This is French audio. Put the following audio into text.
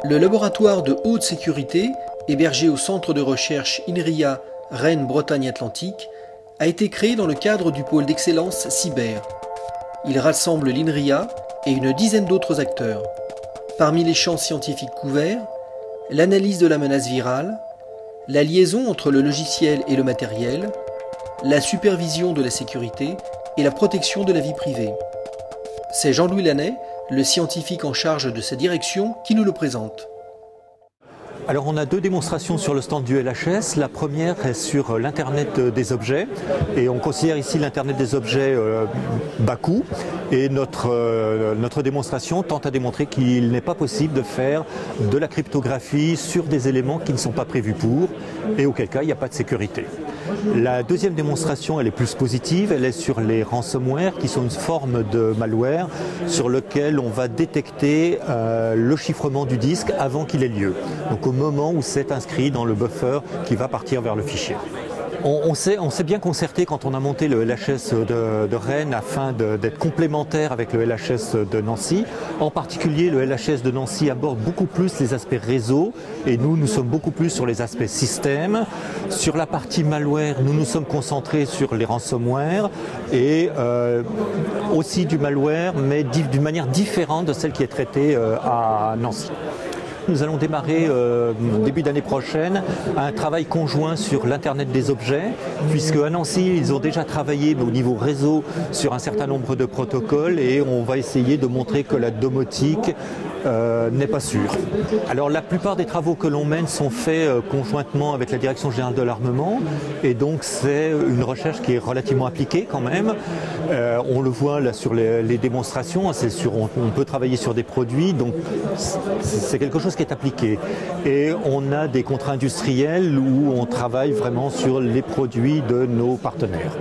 Le laboratoire de haute sécurité, hébergé au centre de recherche INRIA Rennes-Bretagne-Atlantique, a été créé dans le cadre du pôle d'excellence cyber. Il rassemble l'INRIA et une dizaine d'autres acteurs. Parmi les champs scientifiques couverts, l'analyse de la menace virale, la liaison entre le logiciel et le matériel, la supervision de la sécurité et la protection de la vie privée. C'est Jean-Louis Lannet, le scientifique en charge de sa direction, qui nous le présente. Alors on a deux démonstrations sur le stand du LHS. La première est sur l'Internet des objets et on considère ici l'Internet des objets bas coût et notre démonstration tente à démontrer qu'il n'est pas possible de faire de la cryptographie sur des éléments qui ne sont pas prévus pour et auquel cas il n'y a pas de sécurité. La deuxième démonstration elle est plus positive, elle est sur les ransomware qui sont une forme de malware sur lequel on va détecter le chiffrement du disque avant qu'il ait lieu. Donc au moment où c'est inscrit dans le buffer qui va partir vers le fichier. On s'est bien concerté quand on a monté le LHS de Rennes afin d'être complémentaire avec le LHS de Nancy. En particulier, le LHS de Nancy aborde beaucoup plus les aspects réseau et nous sommes beaucoup plus sur les aspects système. Sur la partie malware, nous nous sommes concentrés sur les ransomware et aussi du malware, mais d'une manière différente de celle qui est traitée à Nancy. Nous allons démarrer début d'année prochaine un travail conjoint sur l'Internet des objets, puisque à Nancy, ils ont déjà travaillé au niveau réseau sur un certain nombre de protocoles et on va essayer de montrer que la domotique n'est pas sûre. Alors la plupart des travaux que l'on mène sont faits conjointement avec la Direction générale de l'armement et donc c'est une recherche qui est relativement appliquée quand même. On le voit là sur les démonstrations, on peut travailler sur des produits, donc c'est quelque chose qui est appliqué. Et on a des contrats industriels où on travaille vraiment sur les produits de nos partenaires.